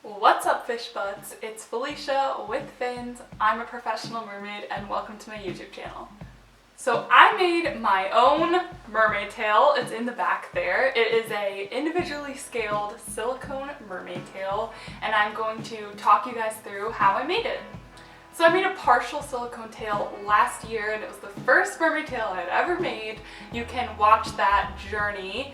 What's up, fish buds? It's Felicia with Fins. I'm a professional mermaid and welcome to my YouTube channel. So I made my own mermaid tail. It's in the back there. It is a individually scaled silicone mermaid tail and I'm going to talk you guys through how I made it. So I made a partial silicone tail last year and it was the first mermaid tail I had ever made. You can watch that journey.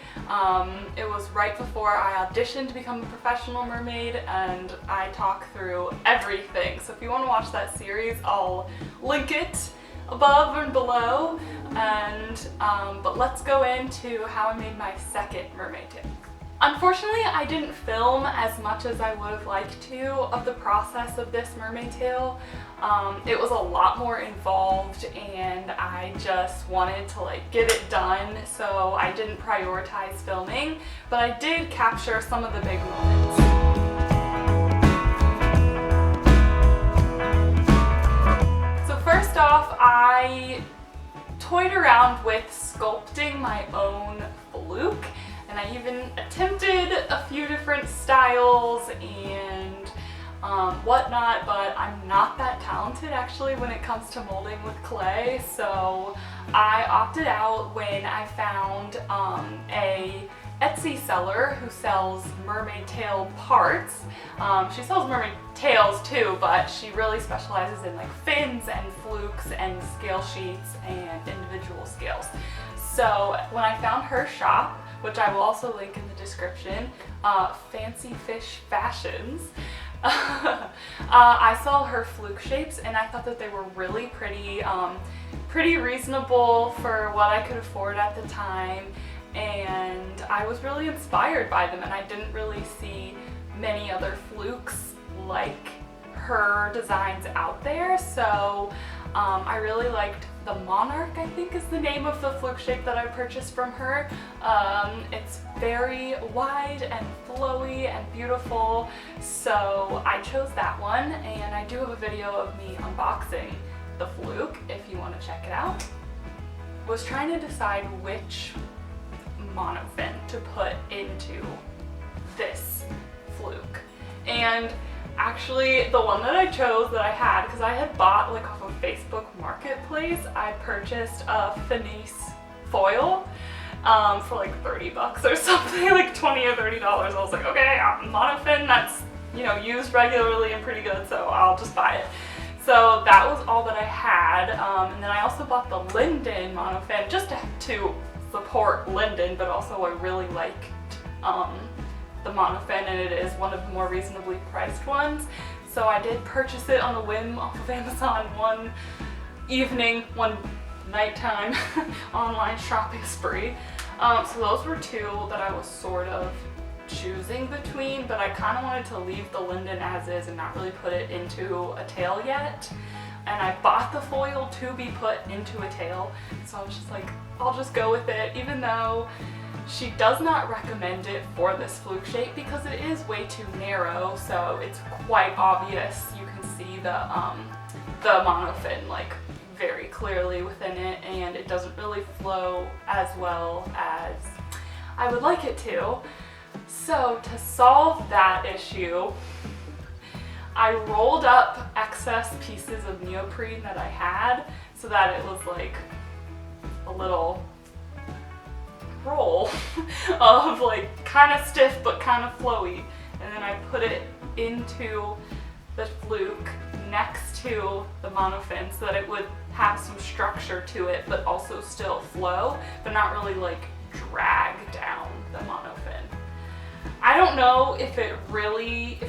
It was right before I auditioned to become a professional mermaid and I talk through everything. So if you want to watch that series, I'll link it above and below. But let's go into how I made my second mermaid tail. Unfortunately, I didn't film as much as I would have liked to of the process of this mermaid tail. It was a lot more involved and I just wanted to get it done, so I didn't prioritize filming, but I did capture some of the big moments. So first off, I toyed around with sculpting my own fluke. And I even attempted a few different styles and whatnot, but I'm not that talented actually when it comes to molding with clay. So I opted out when I found a Etsy seller who sells mermaid tail parts. She sells mermaid tails too, but she really specializes in fins and flukes and scale sheets and individual scales. So when I found her shop, which I will also link in the description, FancyFishFashions, I saw her fluke shapes and I thought that they were really pretty, pretty reasonable for what I could afford at the time, and I was really inspired by them, and I didn't really see many other flukes like her designs out there, so I really liked the Monarch, I think is the name of the fluke shape that I purchased from her. It's very wide and flowy and beautiful, so I chose that one, and I do have a video of me unboxing the fluke if you want to check it out. Was trying to decide which monofin to put into this fluke, and actually the one that I chose that I had, because I had bought off of Facebook Marketplace, I purchased a Finis Foil for $30 or something, $20 or $30. I was like, okay, monofin, that's used regularly and pretty good, so I'll just buy it. So that was all that I had, and then I also bought the Linden monofin just to support Linden, but also I really liked the monofin, and it is one of the more reasonably priced ones. So I did purchase it on a whim off of Amazon one nighttime online shopping spree. So those were two that I was sort of choosing between, but I kind of wanted to leave the Linden as is and not really put it into a tail yet. And I bought the foil to be put into a tail, so I was just like, I'll just go with it, even though she does not recommend it for this fluke shape because it is way too narrow, so it's quite obvious. You can see the monofin very clearly within it, and it doesn't really flow as well as I would like it to. So to solve that issue, I rolled up excess pieces of neoprene that I had so that it was a little roll of kind of stiff but kind of flowy, and then I put it into the fluke next to the monofin so that it would have some structure to it but also still flow, but not really drag down the monofin. I don't know if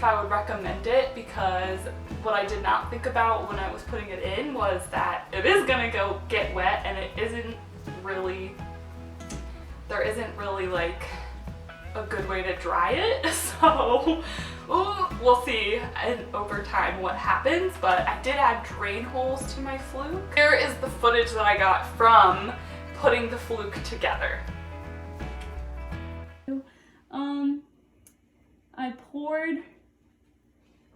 I would recommend it, because what I did not think about when I was putting it in was that it is gonna get wet, and there isn't really a good way to dry it, so we'll see over time what happens. But I did add drain holes to my fluke. Here is the footage that I got from putting the fluke together. I poured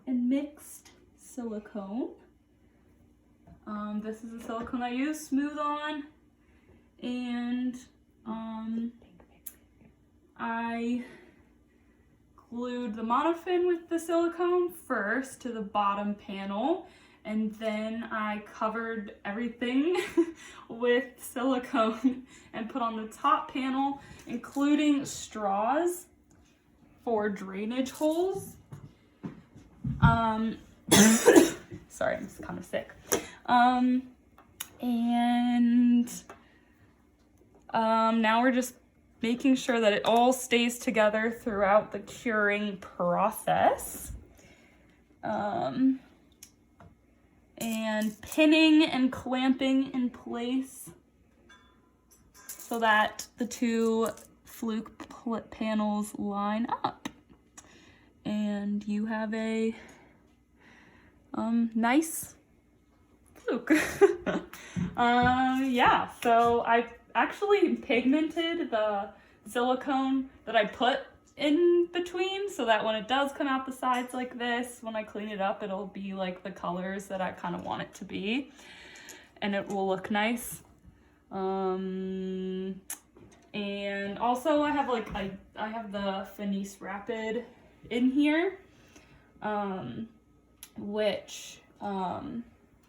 and mixed silicone. This is the silicone I use, Smooth On, and I glued the monofin with the silicone first to the bottom panel, and then I covered everything with silicone and put on the top panel, including straws for drainage holes. Sorry, I'm just kind of sick. Now we're just making sure that it all stays together throughout the curing process. And pinning and clamping in place so that the two Fluke panels line up. And you have a nice Fluke. Yeah, so I actually pigmented the silicone that I put in between so that when it does come out the sides like this, when I clean it up, it'll be like the colors that I kind of want it to be, and it will look nice. And also I have like I have the Finis Rapid in here, which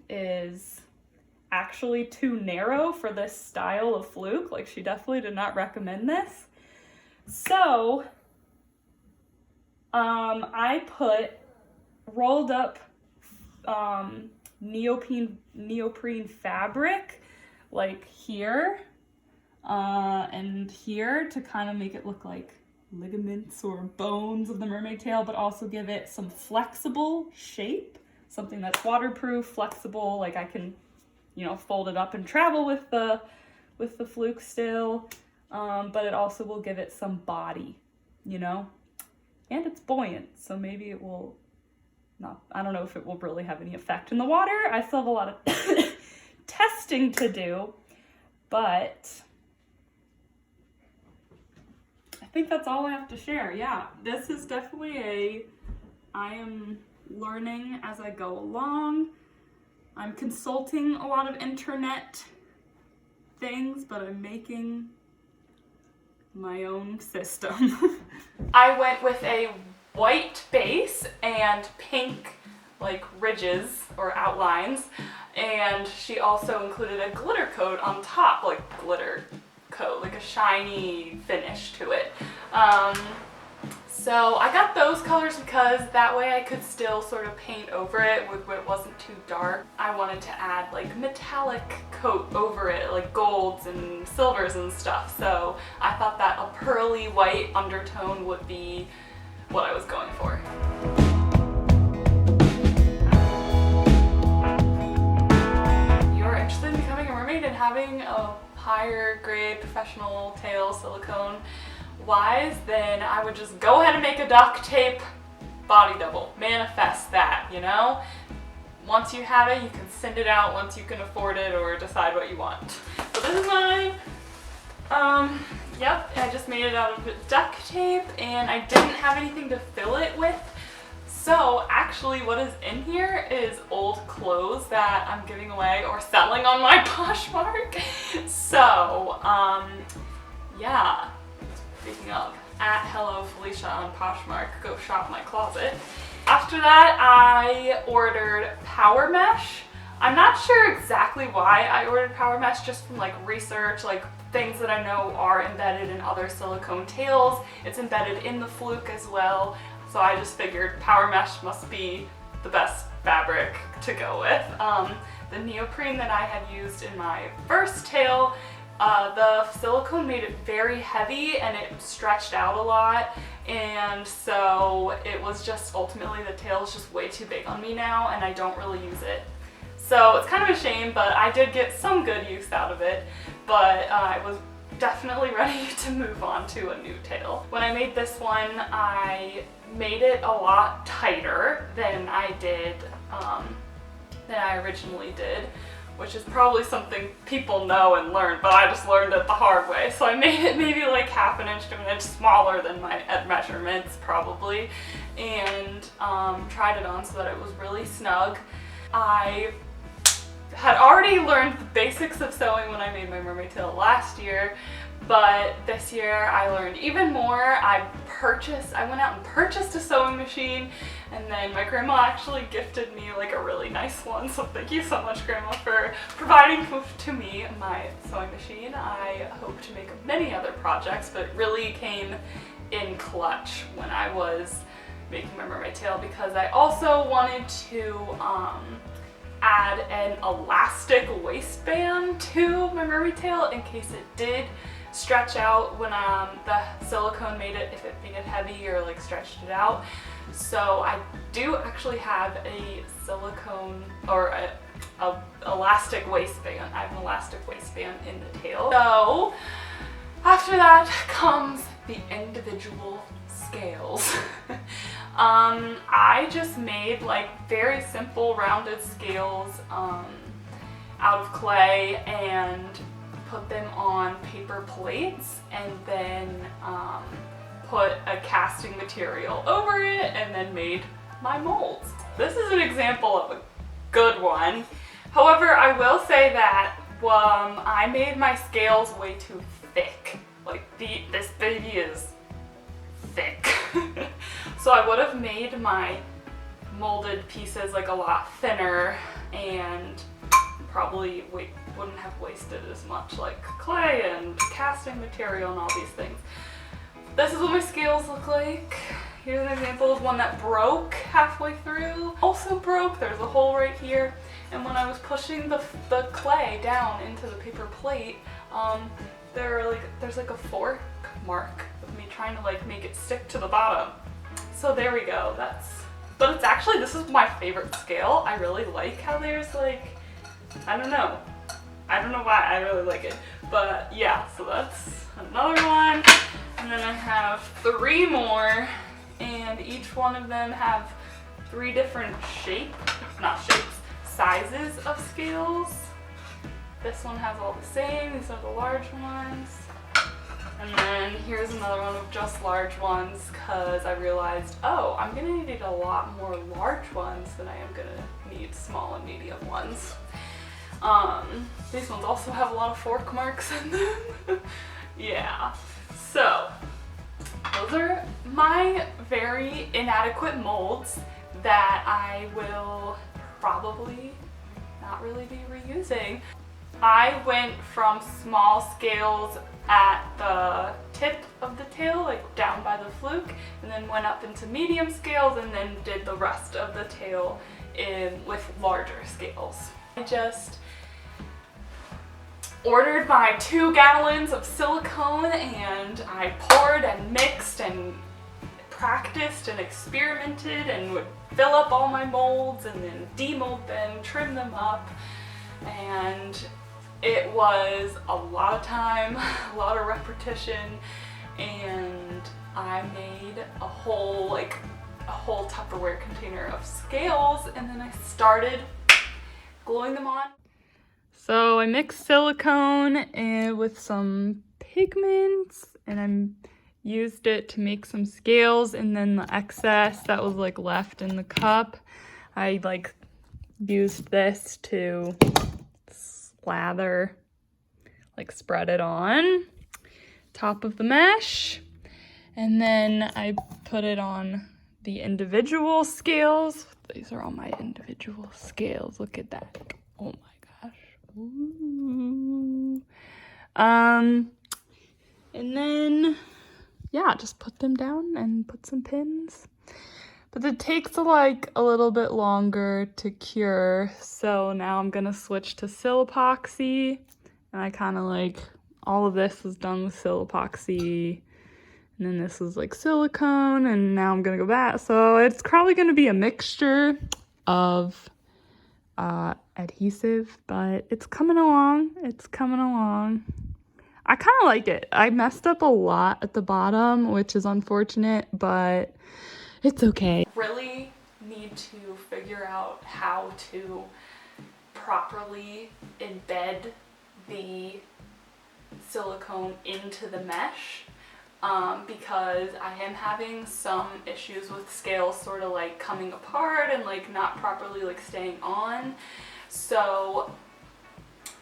is actually too narrow for this style of Fluke. Like, she definitely did not recommend this. So I put rolled up neoprene fabric like here and here to kind of make it look like ligaments or bones of the mermaid tail, but also give it some flexible shape, something that's waterproof, flexible, like I can, you know, fold it up and travel with the Fluke still, but it also will give it some body, you know, and it's buoyant, so maybe it will not, I don't know if it will really have any effect in the water. I still have a lot of testing to do, but I think that's all I have to share. Yeah, this is definitely I am learning as I go along. I'm consulting a lot of internet things, but I'm making my own system. I went with a white base and pink like ridges or outlines, and she also included a glitter coat on top, like glitter coat, like a shiny finish to it. So I got those colors because that way I could still sort of paint over it where it wasn't too dark. I wanted to add like metallic coat over it, like golds and silvers and stuff. So I thought that a pearly white undertone would be what I was going for. If you're interested in becoming a mermaid and having a higher grade professional tail silicone wise, then I would just go ahead and make a duct tape body double. Manifest that, you know? Once you have it, you can send it out once you can afford it or decide what you want. So this is mine. Yep, I just made it out of duct tape and I didn't have anything to fill it with. So actually what is in here is old clothes that I'm giving away or selling on my Poshmark. So, yeah. Speaking of, at Hello Felicia on Poshmark, go shop my closet. After that, I ordered power mesh. I'm not sure exactly why I ordered power mesh, just from like research, like things that I know are embedded in other silicone tails. It's embedded in the Fluke as well. So I just figured power mesh must be the best fabric to go with. The neoprene that I had used in my first tail, the silicone made it very heavy and it stretched out a lot, and so it was just ultimately the tail is just way too big on me now and I don't really use it. So it's kind of a shame, but I did get some good use out of it, but I was definitely ready to move on to a new tail. When I made this one, I made it a lot tighter than I did, than I originally did, which is probably something people know and learn, but I just learned it the hard way. So I made it maybe like half an inch to an inch smaller than my measurements probably, and tried it on so that it was really snug. I had already learned the basics of sewing when I made my mermaid tail last year, but this year I learned even more. I went out and purchased a sewing machine, and then my grandma actually gifted me like a really nice one, so thank you so much, Grandma, for providing to me my sewing machine. I hope to make many other projects, but it really came in clutch when I was making my mermaid tail, because I also wanted to add an elastic waistband to my mermaid tail in case it did stretch out when the silicone made it, if it made it heavy or like stretched it out. So I do actually have a silicone or a elastic waistband. I have an elastic waistband in the tail. So after that comes the individual scales. I just made like very simple rounded scales out of clay and put them on paper plates, and then put a casting material over it, and then made my molds. This is an example of a good one. However, I will say that I made my scales way too thick. Like this baby is thick. So I would have made my molded pieces like a lot thinner, and probably wouldn't have wasted as much like clay and casting material and all these things. This is what my scales look like. Here's an example of one that broke halfway through. Also broke, there's a hole right here. And when I was pushing the clay down into the paper plate, there's like a fork mark of me trying to like make it stick to the bottom. So there we go, but it's actually, this is my favorite scale. I really like how there's like, I don't know why, I really like it. But yeah, so that's another one. And then I have 3 more, and each one of them have 3 different sizes of scales. This one has all the same, these are the large ones. And then here's another one of just large ones, because I realized, oh, I'm gonna need a lot more large ones than I am gonna need small and medium ones. These ones also have a lot of fork marks in them. Yeah, so those are my very inadequate molds that I will probably not really be reusing. I went from small scales at the tip of the tail, like down by the fluke, and then went up into medium scales, and then did the rest of the tail with larger scales. I just ordered my 2 gallons of silicone, and I poured and mixed and practiced and experimented and would fill up all my molds and then demold them, trim them up, and it was a lot of time, a lot of repetition, and I made a whole Tupperware container of scales, and then I started gluing them on. So I mixed silicone with some pigments, and I used it to make some scales, and then the excess that was like left in the cup, I like used this to lather, like spread it on top of the mesh, and then I put it on the individual scales. These are all my individual scales. Look at that. Oh my gosh. Ooh. And then yeah, just put them down and put some pins. But it takes like a little bit longer to cure, so now I'm gonna switch to silipoxy. And I kind of like, all of this is done with silipoxy, and then this is like silicone, and now I'm gonna go back. So it's probably gonna be a mixture of adhesive, but it's coming along. It's coming along. I kind of like it. I messed up a lot at the bottom, which is unfortunate, but it's okay. Really need to figure out how to properly embed the silicone into the mesh, because I am having some issues with scales sort of like coming apart and like not properly like staying on. So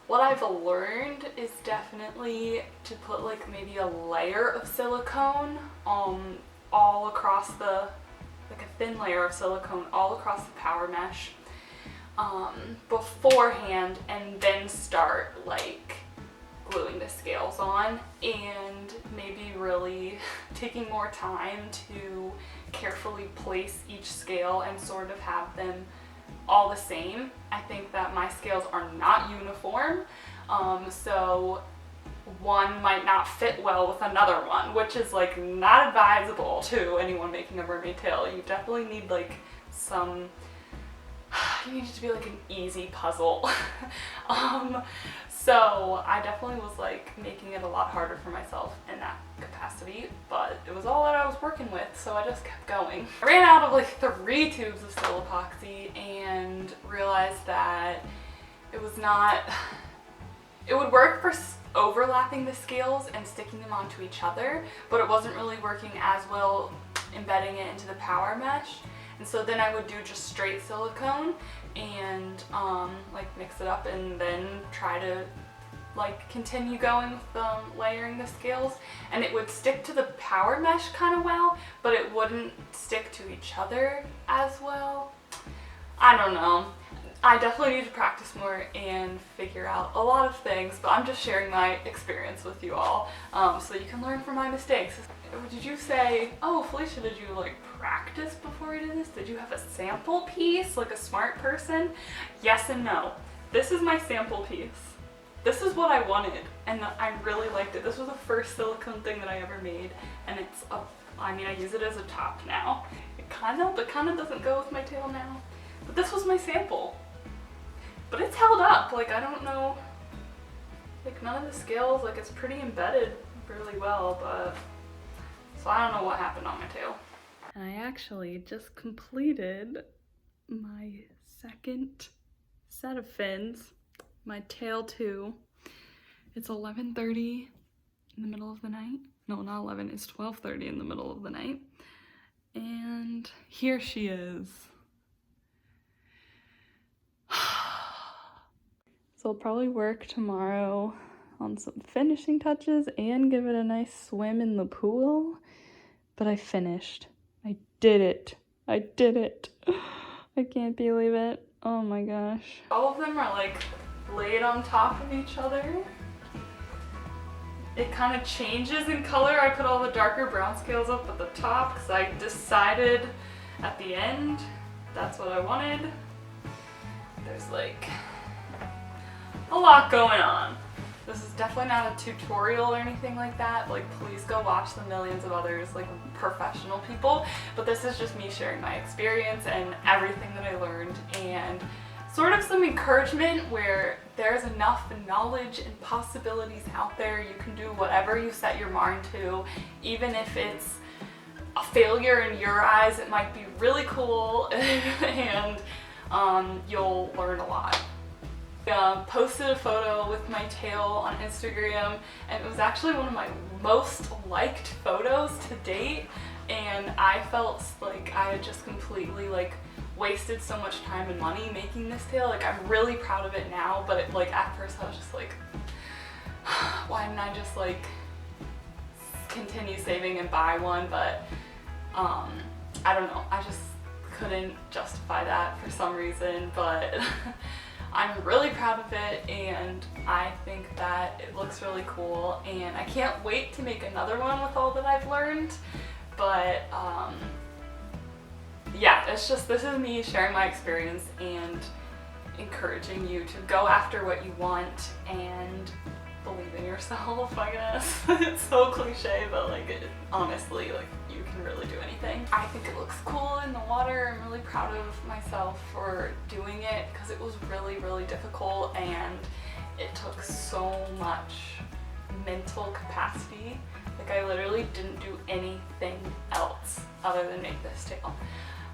what I've learned is definitely to put like maybe a layer of silicone all across the, like a thin layer of silicone all across the power mesh beforehand, and then start like gluing the scales on, and maybe really taking more time to carefully place each scale and sort of have them all the same. I think that my scales are not uniform, so one might not fit well with another one, which is like not advisable to anyone making a mermaid tail. You definitely need like some, you need it to be like an easy puzzle. So I definitely was like making it a lot harder for myself in that capacity, but it was all that I was working with, so I just kept going. I ran out of like 3 tubes of silipoxy and realized that it was not, it would work for overlapping the scales and sticking them onto each other, but it wasn't really working as well embedding it into the power mesh. And so then I would do just straight silicone and like mix it up and then try to like continue going with layering the scales, and it would stick to the power mesh kind of well, but it wouldn't stick to each other as well. I don't know. I definitely need to practice more and figure out a lot of things, but I'm just sharing my experience with you all so you can learn from my mistakes. Did you say, oh Felicia, did you like practice before you did this? Did you have a sample piece like a smart person? Yes and no. This is my sample piece. This is what I wanted and I really liked it. This was the first silicone thing that I ever made, and it's a, I mean I use it as a top now. It kind of doesn't go with my tail now, but this was my sample. But it's held up, like I don't know, like none of the scales, like it's pretty embedded really well, but so I don't know what happened on my tail. And I actually just completed my second set of fins, my tail 2. It's 11:30 in the middle of the night. No, not 11, it's 12:30 in the middle of the night. And here she is. So I'll probably work tomorrow on some finishing touches and give it a nice swim in the pool. But I finished. I did it. I did it. I can't believe it. Oh my gosh. All of them are like laid on top of each other. It kind of changes in color. I put all the darker brown scales up at the top because I decided at the end that's what I wanted. There's like a lot going on. This is definitely not a tutorial or anything like that. Like, please go watch the millions of others, like professional people. But this is just me sharing my experience and everything that I learned, and sort of some encouragement where there's enough knowledge and possibilities out there. You can do whatever you set your mind to, even if it's a failure in your eyes. It might be really cool and you'll learn a lot. Posted a photo with my tail on Instagram, and it was actually one of my most liked photos to date, and I felt like I had just completely like wasted so much time and money making this tail. Like, I'm really proud of it now, but it, like at first I was just like, why didn't I just like continue saving and buy one? But I don't know, I just couldn't justify that for some reason, but I'm really proud of it, and I think that it looks really cool, and I can't wait to make another one with all that I've learned. But yeah, it's just, this is me sharing my experience and encouraging you to go after what you want and believe in yourself, I guess. It's so cliche, but like honestly, like you can really do anything. I think it looks cool in the water. I'm really proud of myself for doing it because it was really, really difficult, and it took so much mental capacity. Like, I literally didn't do anything else other than make this tail.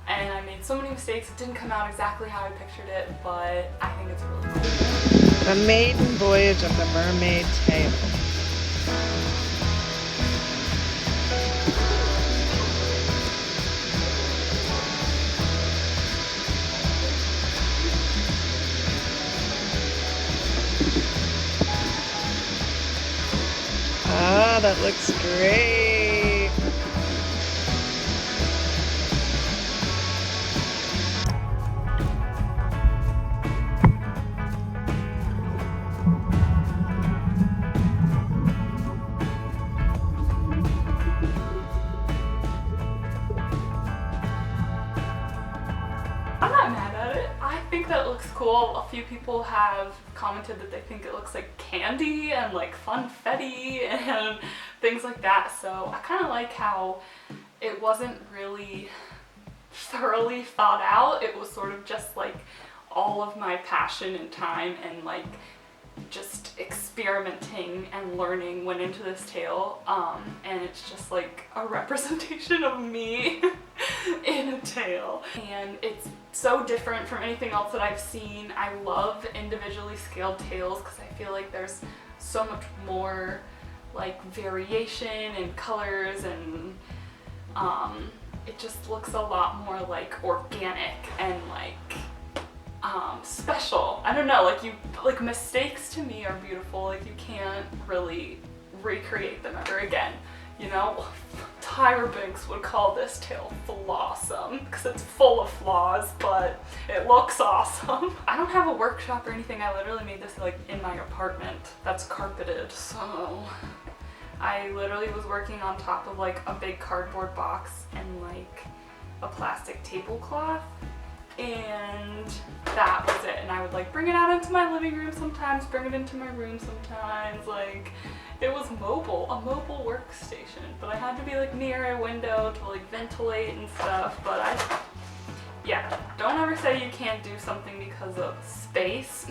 And I made so many mistakes. It didn't come out exactly how I pictured it, but I think it's really cool. The maiden voyage of the mermaid tail. that looks great. I'm not mad at it. I think that it looks cool. A few people have commented that they think it looks like candy and like funfetti and things like that. So I kind of like how it wasn't really thoroughly thought out. It was sort of just like all of my passion and time and like just experimenting and learning went into this tail, and it's just like a representation of me in a tail, and it's so different from anything else that I've seen. I love individually scaled tails because I feel like there's so much more like variation and colors, and it just looks a lot more like organic and like special. I don't know, like mistakes to me are beautiful. Like you can't really recreate them ever again, you know? Tyra Banks would call this tail flawsome because it's full of flaws, but it looks awesome. I don't have a workshop or anything. I literally made this like in my apartment that's carpeted, so I literally was working on top of like a big cardboard box and like a plastic tablecloth, and that was it. And I would like bring it out into my living room sometimes, bring it into my room sometimes. Like it was mobile, a mobile workstation, but I had to be like near a window to like ventilate and stuff. But yeah, don't ever say you can't do something because of space.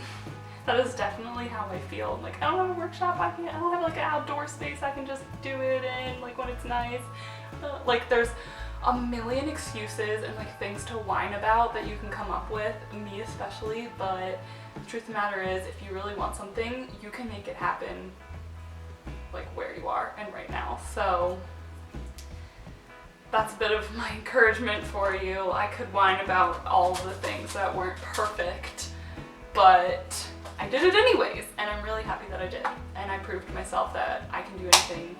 That is definitely how I feel. Like I don't have a workshop, I don't have like an outdoor space I can just do it in like when it's nice. Like there's a million excuses and like things to whine about that you can come up with, me especially, but the truth of the matter is if you really want something, you can make it happen like where you are and right now. So that's a bit of my encouragement for you. I could whine about all the things that weren't perfect, but I did it anyways, and I'm really happy that I did. And I proved to myself that I can do anything,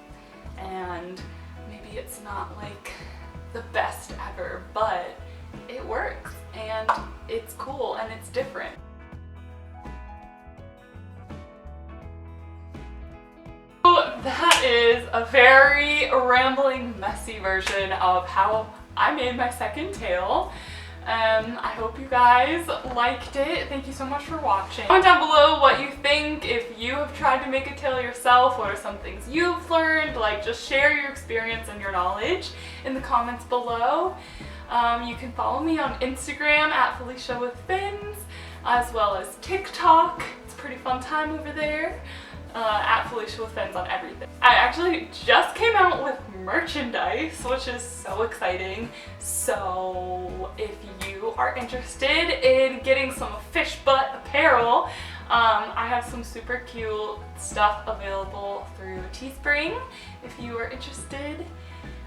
and maybe it's not like the best ever, but it works and it's cool and it's different. So that is a very rambling, messy version of how I made my second tail. I hope you guys liked it. Thank you so much for watching. Comment down below what you think, if you have tried to make a tail yourself, what are some things you've learned, like just share your experience and your knowledge in the comments below. You can follow me on Instagram at Felicia with Fins, as well as TikTok. It's a pretty fun time over there. At Felicia with Fins on everything. I actually just came out with merchandise, which is so exciting. So if you are interested in getting some fish butt apparel, I have some super cute stuff available through Teespring. If you are interested,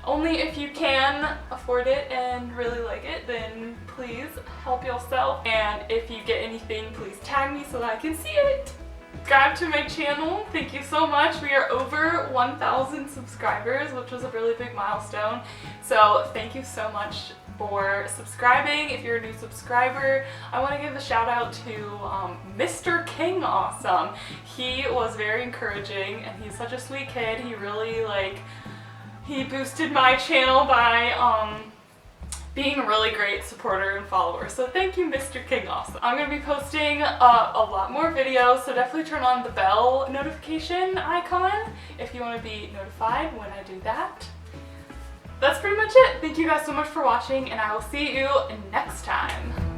only if you can afford it and really like it, then please help yourself. And if you get anything, please tag me so that I can see it. Subscribe to my channel. Thank you so much. We are over 1,000 subscribers, which was a really big milestone. So thank you so much for subscribing. If you're a new subscriber, I want to give a shout out to Mr. King Awesome. He was very encouraging and he's such a sweet kid. He really he boosted my channel by being a really great supporter and follower. So thank you, Mr. King Awesome. I'm going to be posting a lot more videos, so definitely turn on the bell notification icon if you want to be notified when I do that. That's pretty much it. Thank you guys so much for watching, and I will see you next time.